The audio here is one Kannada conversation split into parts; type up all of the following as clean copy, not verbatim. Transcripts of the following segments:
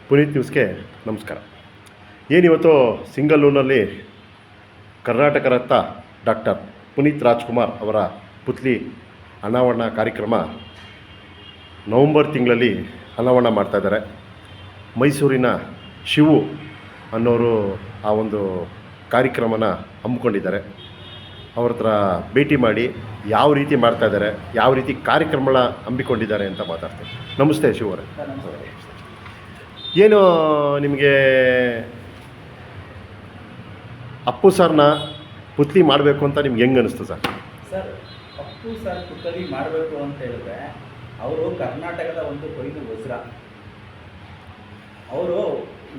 ಪುನೀತ್ ನ್ಯೂಸ್ಗೆ ನಮಸ್ಕಾರ. ಏನಿವತ್ತು ಸಿಂಗಲ್ಲೂರಿನಲ್ಲಿ ಕರ್ನಾಟಕ ರತ್ನ ಡಾಕ್ಟರ್ ಪುನೀತ್ ರಾಜ್ಕುಮಾರ್ ಅವರ ಪುತ್ಲಿ ಅನಾವರಣ ಕಾರ್ಯಕ್ರಮ ನವಂಬರ್ ತಿಂಗಳಲ್ಲಿ ಅನಾವರಣ ಮಾಡ್ತಾಯಿದ್ದಾರೆ. ಮೈಸೂರಿನ ಶಿವು ಅನ್ನೋರು ಆ ಒಂದು ಕಾರ್ಯಕ್ರಮನ ಹಮ್ಮಿಕೊಂಡಿದ್ದಾರೆ. ಅವ್ರ ಹತ್ರ ಭೇಟಿ ಮಾಡಿ ಯಾವ ರೀತಿ ಮಾಡ್ತಾಯಿದ್ದಾರೆ, ಯಾವ ರೀತಿ ಕಾರ್ಯಕ್ರಮಗಳ ಹಮ್ಮಿಕೊಂಡಿದ್ದಾರೆ ಅಂತ ಮಾತಾಡ್ತಾರೆ. ನಮಸ್ತೆ ಶಿವು ಅವರೇ. ಏನು ನಿಮಗೆ ಅಪ್ಪು ಸರ್ನ ಪುತ್ಲಿ ಮಾಡಬೇಕು ಅಂತ ನಿಮ್ಗೆ ಹೆಂಗೆ ಅನಿಸ್ತು ಸರ್? ಸರ್, ಅಪ್ಪು ಸರ್ ಪುತ್ಲಿ ಮಾಡಬೇಕು ಅಂತ ಹೇಳಿದ್ರೆ ಅವರು ಕರ್ನಾಟಕದ ಒಂದು ಕೊಯ್ಲು ವಜ್ರ. ಅವರು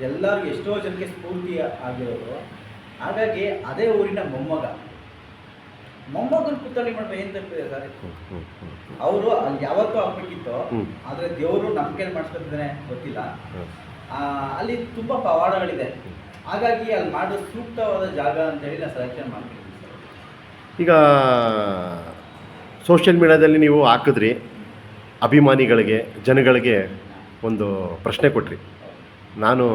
ಎಲ್ಲರಿಗೂ ಎಷ್ಟೋ ಜನಕ್ಕೆ ಸ್ಫೂರ್ತಿ ಆಗಿರೋರು. ಹಾಗಾಗಿ ಅದೇ ಊರಿನ ಮೊಮ್ಮಗನ ಪುತ್ಥಳಿ ಮಾಡ್ಬೇಕು ಏನು ತಪ್ಪಿದೆ ಸರ್? ಅವರು ಅಲ್ಲಿ ಯಾವತ್ತೂ ಆಗ್ಬೇಕಿತ್ತು, ಆದರೆ ದೇವರು ನಮ್ಮ ಕೈಲಿ ಮಾಡಿಸ್ಕೊತಿದ್ದಾನೆ ಗೊತ್ತಿಲ್ಲ. ಅಲ್ಲಿ ತುಂಬ ಪವಾಡಗಳಿದೆ. ಹಾಗಾಗಿ ಅಲ್ಲಿ ಮಾಡೋ ಸೂಕ್ತವಾದ ಜಾಗ ಅಂತೇಳಿ ನಾನು ಸೆಲೆಕ್ಷನ್ ಮಾಡ್ತೀನಿ ಸರ್. ಈಗ ಸೋಷಿಯಲ್ ಮೀಡಿಯಾದಲ್ಲಿ ನೀವು ಹಾಕಿದ್ರಿ, ಅಭಿಮಾನಿಗಳಿಗೆ ಜನಗಳಿಗೆ ಒಂದು ಪ್ರಶ್ನೆ ಕೊಟ್ರಿ. ನಾನು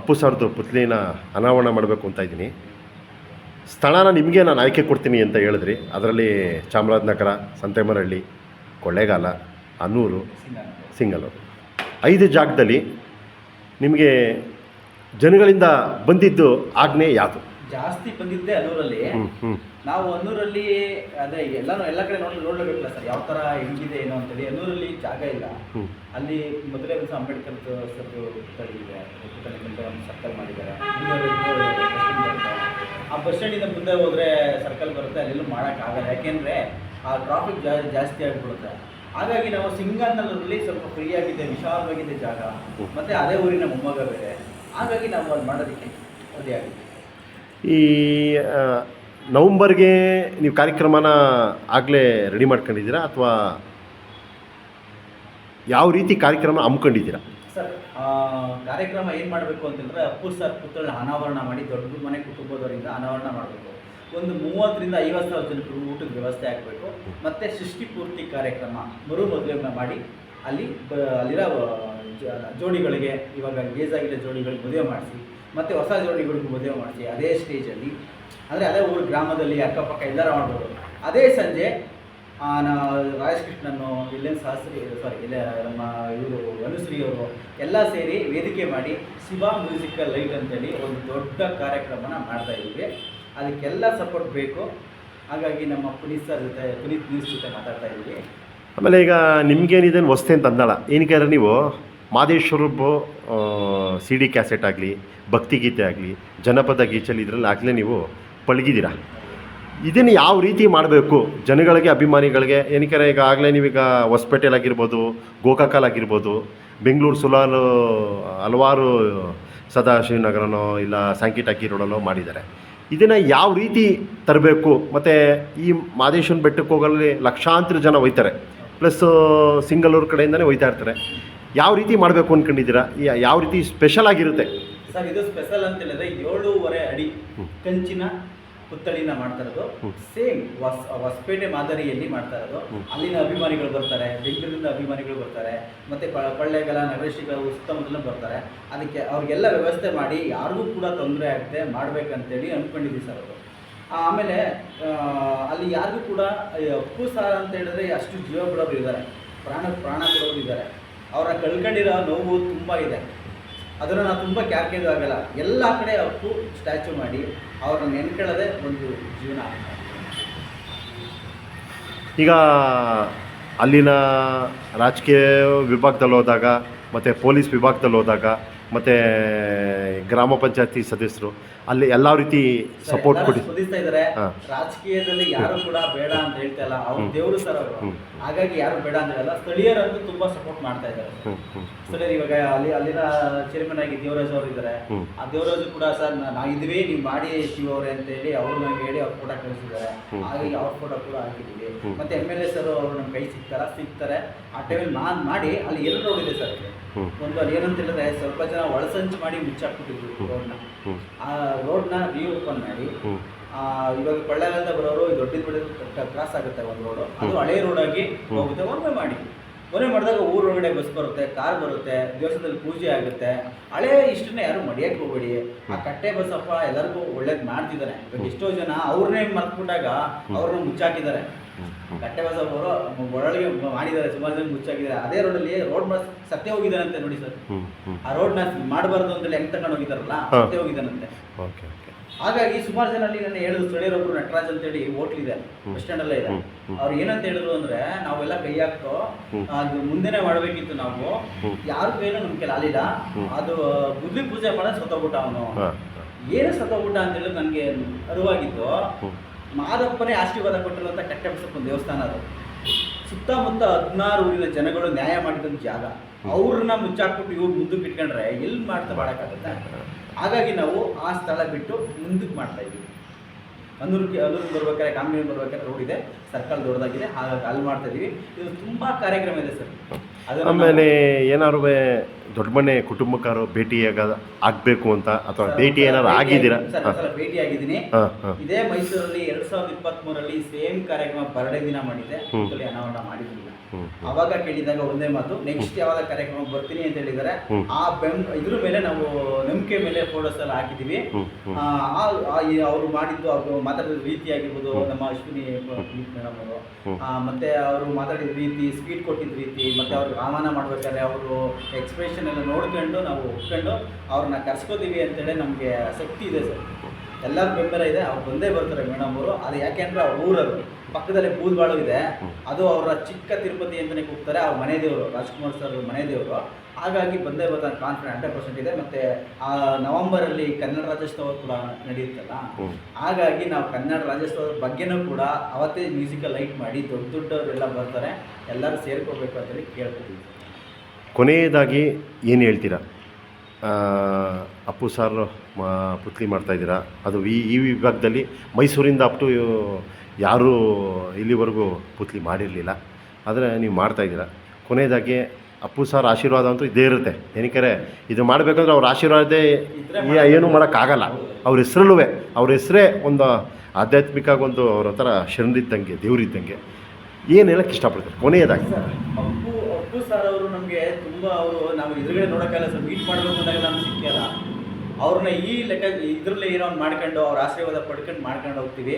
ಅಪ್ಪು ಸರ್ದು ಪುತ್ಲಿನ ಅನಾವರಣ ಮಾಡಬೇಕು ಅಂತ ಇದ್ದೀನಿ, ಸ್ಥಳನ ನಿಮಗೆ ನಾನು ಆಯ್ಕೆ ಕೊಡ್ತೀನಿ ಅಂತ ಹೇಳಿದ್ರಿ. ಅದರಲ್ಲಿ ಚಾಮರಾಜನಗರ, ಸಂತೇಮರಹಳ್ಳಿ, ಕೊಳ್ಳೇಗಾಲ, ಅನ್ನೂರು, ಸಿಂಗಲ್ಲೂರು 5 ಜಾಗದಲ್ಲಿ ನಿಮಗೆ ಜನಗಳಿಂದ ಬಂದಿದ್ದು ಆಜ್ಞೆ ಯಾವುದು? ಜಾಸ್ತಿ ಬಂದಿದ್ದೆ ಅನ್ನೂರಲ್ಲಿ. ನಾವು ಅನ್ನೂರಲ್ಲಿ ಅದೇ ಎಲ್ಲ ಕಡೆ ನೋಡಲೇಬೇಕಲ್ಲ ಸರ್, ಯಾವ ಥರ ಹೆಂಗಿದೆ ಏನೋ ಅಂತೇಳಿ. ಅನ್ನೂರಲ್ಲಿ ಜಾಗ ಇಲ್ಲ. ಅಲ್ಲಿ ಮೊದಲೇ ಒಂದು ಅಂಬೇಡ್ಕರ್ ಸರ್ದು ಇದೆ, ಒಂದು ಸರ್ಕಲ್ ಮಾಡಿದ್ದಾರೆ. ಆ ಬಸ್ ಸ್ಟ್ಯಾಂಡಿಂದ ಮುಂದೆ ಹೋದರೆ ಸರ್ಕಲ್ ಬರುತ್ತೆ, ಅಲ್ಲೆಲ್ಲೂ ಮಾಡೋಕ್ಕಾಗಲ್ಲ. ಯಾಕೆಂದರೆ ಆ ಟ್ರಾಫಿಕ್ ಜಾಸ್ತಿ ಆಗಿಬಿಡುತ್ತೆ. ಹಾಗಾಗಿ ನಾವು ಸಿಂಗನ್ನೂರಲ್ಲಿ ಸ್ವಲ್ಪ ಫ್ರೀಯಾಗಿದೆ, ವಿಶಾಲವಾಗಿದೆ ಜಾಗ, ಮತ್ತು ಅದೇ ಊರಿನ ಮೊಮ್ಮಗ ಬೇರೆ. ಹಾಗಾಗಿ ನಾವು ಅಲ್ಲಿ ಮಾಡೋದಕ್ಕೆ ಅದೇ ಆಗಿದೆ. ಈ ನವಂಬರ್ಗೆ ನೀವು ಕಾರ್ಯಕ್ರಮನ ಆಗಲೇ ರೆಡಿ ಮಾಡ್ಕೊಂಡಿದ್ದೀರಾ ಅಥವಾ ಯಾವ ರೀತಿ ಕಾರ್ಯಕ್ರಮ ಹಮ್ಮಿಕೊಂಡಿದ್ದೀರಾ? ಸರ್, ಕಾರ್ಯಕ್ರಮ ಏನು ಮಾಡಬೇಕು ಅಂತಂದರೆ ಅಪ್ಪು ಸರ್ ಪುತ್ಥಳಿ ಅನಾವರಣ ಮಾಡಿ ದೊಡ್ಡ ಮನೆ ಕುಟುಂಬದವರಿಂದ ಅನಾವರಣ ಮಾಡಬೇಕು. ಒಂದು 30ರಿಂದ 50,000 ಜನರು ಊಟದ ವ್ಯವಸ್ಥೆ ಆಗಬೇಕು. ಮತ್ತು ಸೃಷ್ಟಿ ಪೂರ್ತಿ ಕಾರ್ಯಕ್ರಮ ಮದುವೆ ಮಾಡಿ ಅಲ್ಲಿರೋ ಜೋಡಿಗಳಿಗೆ, ಇವಾಗ ಏಜಾಗಿರೋ ಜೋಡಿಗಳಿಗೆ ಮದುವೆ ಮಾಡಿಸಿ, ಮತ್ತು ಹೊಸ ಜೋಡಿಗಳಿಗೂ ಮದುವೆ ಮಾಡಿಸಿ ಅದೇ ಸ್ಟೇಜಲ್ಲಿ, ಅಂದರೆ ಅದೇ ಊರು ಗ್ರಾಮದಲ್ಲಿ ಅಕ್ಕಪಕ್ಕ ಎಲ್ಲರೂ ಮಾಡ್ಬೋದು. ಅದೇ ಸಂಜೆ ರಾಜೇಶ್ ಕೃಷ್ಣನ್ನು, ಇಲ್ಲ ನಮ್ಮ ಇವರು ಅನುಶ್ರೀಯವರು ಎಲ್ಲ ಸೇರಿ ವೇದಿಕೆ ಮಾಡಿ ಶಿವ ಮ್ಯೂಸಿಕಲ್ ಲೈಟ್ ಅಂತೇಳಿ ಒಂದು ದೊಡ್ಡ ಕಾರ್ಯಕ್ರಮನ ಮಾಡ್ತಾಯಿದ್ದೀವಿ. ಅದಕ್ಕೆಲ್ಲ ಸಪೋರ್ಟ್ ಬೇಕು. ಹಾಗಾಗಿ ನಮ್ಮ ಪುನೀತ್ ನ್ಯೂಸ್ ಜೊತೆ ಮಾತಾಡ್ತಾ ಇದ್ದೀವಿ. ಆಮೇಲೆ ಈಗ ನಿಮಗೇನಿದೆ ಹೊಸ್ತೆ ಅಂತ ಅಂದಳ, ಏನಕ್ಕೆ ನೀವು ಮಾದೇಶ್ವರಬ್ಬು CD ಕ್ಯಾಸೆಟ್ ಆಗಲಿ, ಭಕ್ತಿಗೀತೆ ಆಗಲಿ, ಜನಪದ ಗೀಚಲ್ಲಿ ಇದರಲ್ಲಿ ಆಗಲೇ ನೀವು ಪಳಗಿದ್ದೀರಾ. ಇದನ್ನು ಯಾವ ರೀತಿ ಮಾಡಬೇಕು ಜನಗಳಿಗೆ, ಅಭಿಮಾನಿಗಳಿಗೆ? ಏನಕ್ಕೆ ಈಗ ಆಗಲೇ ನೀವೀಗ ಹೊಸಪೇಟೆಲಾಗಿರ್ಬೋದು, ಗೋಕಾಕಲ್ಲಾಗಿರ್ಬೋದು, ಬೆಂಗಳೂರು ಸುಲಾಲು ಹಲವಾರು ಸದಾಶಿವನಗರನೋ ಇಲ್ಲ ಸಾಂಕೇಟಾಕಿ ರೋಡಲ್ಲೋ ಮಾಡಿದ್ದಾರೆ. ಇದನ್ನು ಯಾವ ರೀತಿ ತರಬೇಕು? ಮತ್ತು ಈ ಮಾದೇಶ್ವರನ ಬೆಟ್ಟಕ್ಕೆ ಹೋಗಲ್ಲಿ ಲಕ್ಷಾಂತರ ಜನ ಹೋಯ್ತಾರೆ, ಪ್ಲಸ್ ಸಿಂಗಲ್ಲೂರು ಕಡೆಯಿಂದನೇ ಹೋಯ್ತಾ ಇರ್ತಾರೆ. ಯಾವ ರೀತಿ ಮಾಡಬೇಕು ಅಂದ್ಕೊಂಡಿದ್ದೀರಾ? ಯಾವ ರೀತಿ ಸ್ಪೆಷಲ್ ಆಗಿರುತ್ತೆ ಸರ್? ಇದು ಸ್ಪೆಷಲ್ ಅಂತ ಹೇಳಿದ್ರೆ 7.5 ಅಡಿ ಕಂಚಿನ ಪುತ್ಥಳಿನ ಮಾಡ್ತಾ ಇರೋದು. ಸೇಮ್ ಹೊಸಪೇಟೆ ಮಾದರಿಯಲ್ಲಿ ಮಾಡ್ತಾ ಇರೋದು. ಅಲ್ಲಿನ ಅಭಿಮಾನಿಗಳು ಬರ್ತಾರೆ, ಬೆಂಗಳೂರಿನ ಅಭಿಮಾನಿಗಳು ಬರ್ತಾರೆ, ಮತ್ತು ಕೊಳ್ಳೇಗಾಲ, ನಗರೇಶ್ವರ ಸುತ್ತಮುತ್ತಲೂ ಬರ್ತಾರೆ. ಅದಕ್ಕೆ ಅವ್ರಿಗೆಲ್ಲ ವ್ಯವಸ್ಥೆ ಮಾಡಿ ಯಾರಿಗೂ ಕೂಡ ತೊಂದರೆ ಆಗದೆ ಮಾಡಬೇಕಂತೇಳಿ ಅಂದ್ಕೊಂಡಿದ್ದೀವಿ ಸರ್ ಅವರು. ಆಮೇಲೆ ಅಲ್ಲಿ ಯಾರಿಗೂ ಕೂಡ ಅಪ್ಪು ಸಾರ್ ಅಂತ ಹೇಳಿದ್ರೆ ಅಷ್ಟು ಜೀವ ಬಿಡೋರು ಇದ್ದಾರೆ, ಪ್ರಾಣ ಕೊಡೋರು ಇದ್ದಾರೆ. ಅವ್ರನ್ನ ಕಳ್ಕೊಂಡಿರೋ ನೋವು ತುಂಬ ಇದೆ. ಅದನ್ನು ನಾವು ತುಂಬ ಆಗಲ್ಲ. ಎಲ್ಲ ಕಡೆ ಅಪ್ಪು ಸ್ಟ್ಯಾಚು ಮಾಡಿ ಅವ್ರನ್ನ ನೆನ್ಕೊಳ್ಳೋದೇ ಒಂದು ಜೀವನ. ಈಗ ಅಲ್ಲಿನ ರಾಜಕೀಯ ವಿಭಾಗದಲ್ಲಿ ಹೋದಾಗ, ಮತ್ತು ಪೊಲೀಸ್ ವಿಭಾಗದಲ್ಲಿ ಹೋದಾಗ, ಮತ್ತು ಗ್ರಾಮ ಪಂಚಾಯತಿ ಸದಸ್ಯರು ಅಲ್ಲಿ ಎಲ್ಲ ರೀತಿ ಸಪೋರ್ಟ್ ಸ್ಪಂದಿಸ್ತಾ ಇದ್ದಾರೆ. ರಾಜಕೀಯದಲ್ಲಿ ಯಾರು ಕೂಡ ಬೇಡ ಅಂತ ಹೇಳ್ತಾ ಇಲ್ಲ. ಅವ್ರು ದೇವರು ಸರ್ ಅವರು, ಹಾಗಾಗಿ ಯಾರು ಬೇಡ ಅಂತ ಹೇಳಲ್ಲ. ಸ್ಥಳೀಯರಂತೂ ತುಂಬಾ ಸಪೋರ್ಟ್ ಮಾಡ್ತಾ ಇದ್ದಾರೆ. ಸ್ಥಳೀಯರು ಇವಾಗ ಅಲ್ಲಿನ ಚೇರ್ಮನ್ ಆಗಿ ದೇವರಾಜ್ ಅವರು ಇದ್ದಾರೆ. ಆ ದೇವರಾಜು ಕೂಡ ಸರ್ ನಾವಿದ್ವಿ, ನೀವು ಮಾಡಿ ಶಿವ ಅವರೇ ಅಂತ ಹೇಳಿ ಅವ್ರು ನಮ್ಗೆ ಹೇಳಿ ಅವ್ರ ಫೋಟೋ ಕಳಿಸಿದ್ದಾರೆ. ಹಾಗಾಗಿ ಅವ್ರ ಫೋಟೋ ಕೂಡ ಹಾಕಿದ್ದೀವಿ. ಮತ್ತೆ MLA ಸರ್ ಅವರು ನಮ್ಮ ಕೈ ಸಿಗ್ತಾರೆ. ಆ ಟೈಮಲ್ಲಿ ನಾನು ಮಾಡಿ ಅಲ್ಲಿ 2 ರೋಡ್ ಇದೆ ಸರ್. ಒಂದು ಅಲ್ಲಿ ಏನಂತ ಹೇಳಿದ್ರೆ ಸ್ವಲ್ಪ ಜನ ಒಳಸಂಚು ಮಾಡಿ ಮುಚ್ಚಾಕ್ಬಿಟ್ಟಿದ್ರು ರೋಡ್ನ. ಆ ರೋಡ್ನ ರೀಓಪನ್ ಮಾಡಿ ಇವಾಗ ಕೊಳ್ಳೇಗಾಲದಿಂದ ಬರೋರು ದೊಡ್ಡ ಕ್ರಾಸ್ ಆಗುತ್ತೆ ಒಂದು ರೋಡು, ಅದು ಹಳೆ ರೋಡ್ ಆಗಿ ಹೋಗುತ್ತೆ. ಒಮ್ಮೆ ಮಾಡಿ ಮನೆ ಮಾಡಿದಾಗ ಊರೊಳಗಡೆ ಬಸ್ ಬರುತ್ತೆ, ಕಾರ್ ಬರುತ್ತೆ, ದೇವಸ್ಥಾನದಲ್ಲಿ ಪೂಜೆ ಆಗುತ್ತೆ. ಹಳೆ ಇಷ್ಟನ್ನ ಯಾರು ಮಡಿಯಕ್ಕೆ ಹೋಗ್ಬೇಡಿ. ಆ ಕಟ್ಟೆ ಬಸಪ್ಪ ಎಲ್ಲರಿಗೂ ಒಳ್ಳೇದು ಮಾಡ್ತಿದ್ದಾನೆ. ಇವಾಗ ಎಷ್ಟೋ ಜನ ಅವ್ರನ್ನೇ ಮರ್ತ್ಬಿಟ್ಟಾಗ ಅವ್ರನ್ನ ಮುಚ್ಚಾಕಿದ್ದಾರೆ. ಕಟ್ಟೆ ಬಸಪ್ಪ ಅವರು ಒಳಗೆ ಮಾಡಿದ್ದಾರೆ, ಸುಮಾರು ಜನ ಮುಚ್ಚಾಕಿದ್ದಾರೆ. ಅದೇ ರೋಡಲ್ಲಿ ರೋಡ್ ಸತ್ಯ ಹೋಗಿದ್ದಾನಂತೆ ನೋಡಿ ಸರ್. ಆ ರೋಡ್ನ ಮಾಡಬಾರ್ದು ಅಂತೇಳಿ ಹೆಂಗ್ ತಗೊಂಡು ಹೋಗಿದ್ದಾರಲ್ಲ, ಸತ್ಯ ಹೋಗಿದ್ದಾನಂತೆ. ಹಾಗಾಗಿ ಸುಮಾರು ಜನ ಅಲ್ಲಿ ನನ್ನ ಹೇಳಿದ್ರು, ಸ್ಥಳೀಯರೊಬ್ರು ನಟರಾಜ್ ಅಂತೇಳಿ ಹೋಟ್ಲ್ ಇದೆ, ಬಸ್ ಸ್ಟ್ಯಾಂಡ್ ಅಲ್ಲೇ ಇದೆ. ಅವ್ರು ಏನಂತ ಹೇಳಿದ್ರು ಅಂದ್ರೆ, ನಾವೆಲ್ಲ ಕೈ ಹಾಕ್ತೋ ಅದು ಮುಂದೆನೆ ಮಾಡ್ಬೇಕಿತ್ತು, ನಾವು ಯಾರ ಕೈನೂ ನಮ್ ಕೈಲಿ ಆಲಿಲ್ಲ. ಅದು ಬುದ್ಧಿ ಪೂಜೆ ಮಾಡೋದು ಸತ್ತೋಗ್ಬಿಟ್ಟ ಅವನು. ಏನು ಸತ್ತೋಗ್ಬಿಟ್ಟ ಅಂತ ಹೇಳಿ ನನಗೆ ಅರಿವಾಗಿದ್ದು, ಮಾದಪ್ಪನೇ ಆಶೀರ್ವಾದ ಕೊಟ್ಟಿರುವಂತ ಕಟ್ಟೆ ಬಸಪ್ಪನ ದೇವಸ್ಥಾನ ಅದು. ಸುತ್ತಮುತ್ತ 16 ಊರಿನ ಜನಗಳು ನ್ಯಾಯ ಮಾಡಿದಂತ ಜಾಗ. ಅವ್ರನ್ನ ಮುಚ್ಚಾಕ್ಬಿಟ್ಟು ಇವ್ರು ಮುಂದಕ್ಕೆ ಇಟ್ಕೊಂಡ್ರೆ ಎಲ್ಲಿ ಮಾಡ್ತಾ ಮಾಡೋಕ್ಕಾಗುತ್ತೆ. ಹಾಗಾಗಿ ನಾವು ಆ ಸ್ಥಳ ಬಿಟ್ಟು ಮುಂದಕ್ಕೆ ಮಾಡ್ತಾ ಇದ್ದೀವಿ. ಅಲ್ಲೂರಿಗೆ ಬರ್ಬೇಕಾದ್ರೆ, ಕಾಮನೂರಿಗೆ ಬರ್ಬೇಕಾದ್ರೆ ರೋಡ್ ಇದೆ, ಸರ್ಕಲ್ ದೊಡ್ಡದಾಗಿದೆ, ಹಾಗಾಗಿ ಅಲ್ಲಿ ಮಾಡ್ತಾ ಇದೀವಿ. ಇದು ತುಂಬಾ ಕಾರ್ಯಕ್ರಮ ಇದೆ ಸರ್. ಆಮೇಲೆ ಏನಾದ್ರು ದೊಡ್ಡ ಮನೆ ಕುಟುಂಬಕ್ಕಾರು ಆಗಬೇಕು ಅಂತ ಅಥವಾ ಭೇಟಿ ಏನಾದ್ರು ಆಗಿದ್ದೀರಾ? ಸರ್ ಭೇಟಿ ಆಗಿದ್ದೀನಿ. ಇದೇ ಮೈಸೂರಲ್ಲಿ 2023ರಲ್ಲಿ ಸೇಮ್ ಕಾರ್ಯಕ್ರಮ ಬರ್ಡೇ ದಿನ ಮಾಡಿದ್ದೆ, ಅನಾವರಣ ಮಾಡಿರಲಿಲ್ಲ. ಅವಾಗ ಕೇಳಿದಾಗ ಒಂದೇ ಮಾತು, ನೆಕ್ಸ್ಟ್ ಯಾವಾಗ ಕಾರ್ಯಕ್ರಮ ಬರ್ತೀನಿ ಅಂತ ಹೇಳಿದ್ದಾರೆ. ಆ ಇದ್ರ ಮೇಲೆ ನಾವು ನಂಬಿಕೆ ಮೇಲೆ ಫೋಟೋಸ್ ಎಲ್ಲ ಹಾಕಿದೀವಿ. ಅವರು ಮಾಡಿದ್ದು, ಅವರು ಮಾತಾಡಿದ ರೀತಿ ಆಗಿರ್ಬೋದು, ನಮ್ಮ ಅಶ್ವಿನಿ ಮೇಡಮ್ ಅವರು, ಮತ್ತೆ ಅವರು ಮಾತಾಡಿದ ರೀತಿ, ಸ್ವೀಟ್ ಕೊಟ್ಟಿದ್ದ ರೀತಿ, ಮತ್ತೆ ಅವ್ರಿಗೆ ಆಹ್ವಾನ ಮಾಡ್ಬೇಕಾದ್ರೆ ಅವರು ಎಕ್ಸ್ಪ್ರೆಷನ್ ಎಲ್ಲ ನೋಡ್ಕೊಂಡು ನಾವು ಒಪ್ಕೊಂಡು ಅವ್ರನ್ನ ಕರ್ಸ್ಕೋತೀವಿ ಅಂತೇಳಿ ನಮಗೆ ಶಕ್ತಿ ಇದೆ ಸರ್. ಎಲ್ಲರ ಬೆಂಬಲ ಇದೆ. ಅವ್ರು ಬಂದೇ ಬರ್ತಾರೆ ಮೇಡಮ್ ಅವರು. ಅದು ಯಾಕೆಂದ್ರೆ ಅವ್ರ ಊರದು ಪಕ್ಕದಲ್ಲೇ ಬೂದ್ಬಾಳು ಇದೆ, ಅದು ಅವರ ಚಿಕ್ಕ ತಿರುಪತಿ ಅಂತಲೇ ಕೂಗ್ತಾರೆ. ಅವ್ರ ಮನೆ ದೇವರು, ರಾಜ್ಕುಮಾರ್ ಸರ್ ಮನೆ ದೇವರು. ಹಾಗಾಗಿ ಬಂದೇ ಬರ್ತಾರೆ, ಕಾನ್ಫಿಡೆಂಟ್ 100% ಇದೆ. ಮತ್ತು ಆ ನವಂಬರಲ್ಲಿ ಕನ್ನಡ ರಾಜ್ಯೋತ್ಸವ ಕೂಡ ನಡೆಯುತ್ತಲ್ಲ, ಹಾಗಾಗಿ ನಾವು ಕನ್ನಡ ರಾಜ್ಯೋತ್ಸವದ ಬಗ್ಗೆನೂ ಕೂಡ ಅವತ್ತೇ ಮ್ಯೂಸಿಕಲ್ ಲೈಟ್ ಮಾಡಿ ದೊಡ್ಡವರೆಲ್ಲ ಬರ್ತಾರೆ, ಎಲ್ಲರೂ ಸೇರ್ಕೋಬೇಕು ಅಂತೇಳಿ ಕೇಳ್ಕೊತೀವಿ. ಕೊನೆಯದಾಗಿ ಏನು ಹೇಳ್ತೀರಾ? ಅಪ್ಪು ಸಾರ್ ಪುತ್ಲಿ ಮಾಡ್ತಾಯಿದ್ದೀರಾ, ಅದು ಈ ವಿಭಾಗದಲ್ಲಿ ಮೈಸೂರಿಂದ ಅಪ್ ಟು ಯಾರೂ ಇಲ್ಲಿವರೆಗೂ ಪುತ್ಲಿ ಮಾಡಿರಲಿಲ್ಲ, ಆದರೆ ನೀವು ಮಾಡ್ತಾಯಿದ್ದೀರಾ. ಕೊನೆಯದಾಗಿ ಅಪ್ಪು ಸಾರ್ ಆಶೀರ್ವಾದ ಅಂತೂ ಇದ್ದೇ ಇರುತ್ತೆ. ಏನಕ್ಕೆ ಇದು ಮಾಡಬೇಕಂದ್ರೆ ಅವ್ರ ಆಶೀರ್ವಾದ ಏನೂ ಮಾಡೋಕ್ಕಾಗಲ್ಲ. ಅವ್ರ ಹೆಸರಲ್ಲೂ ಅವ್ರ ಹೆಸರೇ ಒಂದು ಆಧ್ಯಾತ್ಮಿಕ ಒಂದು ಅವ್ರ ಹತ್ರ ಶರಣರಿದ್ದಂಗೆ, ದೇವರಿದ್ದಂಗೆ. ಏನು ಹೇಳಕ್ಕೆ ಇಷ್ಟಪಡ್ತಾರೆ ಕೊನೆಯದಾಗಿ? ಅಪ್ಪು ಸರ್ ಅವರು ನಮಗೆ ತುಂಬ, ಅವರು ನಾವು ಎದುರುಗಡೆ ನೋಡೋಕ್ಕಾಗಲ್ಲ ಸರ್, ಮೀಟ್ ಮಾಡಬೇಕು ಅಂದಾಗ ನಮ್ಗೆ ಸಿಕ್ಕಿಲ್ಲ. ಅವ್ರನ್ನ ಈ ಲೆಕ್ಕ ಇದರಲ್ಲಿ ಏನೋ ಒಂದು ಮಾಡ್ಕೊಂಡು ಅವ್ರ ಆಶೀರ್ವಾದ ಪಡ್ಕೊಂಡು ಮಾಡ್ಕೊಂಡು ಹೋಗ್ತೀವಿ.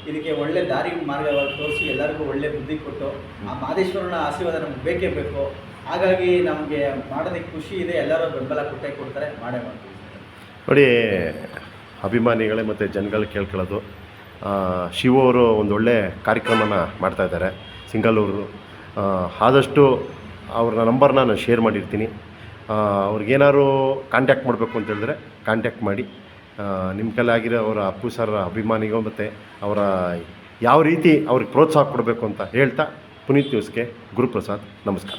ಇದಕ್ಕೆ ಒಳ್ಳೆ ದಾರಿ ಮಾರ್ಗವಾಗಿ ತೋರಿಸಿ ಎಲ್ಲರಿಗೂ ಒಳ್ಳೆ ಬುದ್ಧಿ ಕೊಟ್ಟು, ಆ ಮಾದೇಶ್ವರನ ಆಶೀರ್ವಾದ ನಮ್ಗೆ ಬೇಕೇ ಬೇಕು. ಹಾಗಾಗಿ ನಮಗೆ ಮಾಡೋದಕ್ಕೆ ಖುಷಿ ಇದೆ. ಎಲ್ಲರೂ ಬೆಂಬಲ ಕೊಡ್ತಾರೆ, ಮಾಡೇ ಮಾಡ್ತೀವಿ. ನೋಡಿ ಅಭಿಮಾನಿಗಳೇ ಮತ್ತು ಜನಗಳು ಕೇಳ್ಕೊಳ್ಳೋದು, ಶಿವ ಅವರು ಒಂದೊಳ್ಳೆ ಕಾರ್ಯಕ್ರಮನ ಮಾಡ್ತಾಯಿದ್ದಾರೆ ಸಿಂಗಲ್ಲೂರು. ಆದಷ್ಟು ಅವ್ರ ನಂಬರ್ನ ನಾನು ಶೇರ್ ಮಾಡಿರ್ತೀನಿ. ಅವ್ರಿಗೇನಾದ್ರು ಕಾಂಟ್ಯಾಕ್ಟ್ ಮಾಡಬೇಕು ಅಂತ ಹೇಳಿದ್ರೆ ಕಾಂಟ್ಯಾಕ್ಟ್ ಮಾಡಿ. ನಿಮ್ಮ ಕೈಲಿ ಆಗಿರೋ ಅವರ ಅಪ್ಪು ಸರ್ ಅಭಿಮಾನಿಗಳು ಮತ್ತು ಅವರ ಯಾವ ರೀತಿ ಅವ್ರಿಗೆ ಪ್ರೋತ್ಸಾಹ ಕೊಡಬೇಕು ಅಂತ ಹೇಳ್ತಾ, ಪುನೀತ್ ನ್ಯೂಸ್ಗೆ ಗುರುಪ್ರಸಾದ್, ನಮಸ್ಕಾರ.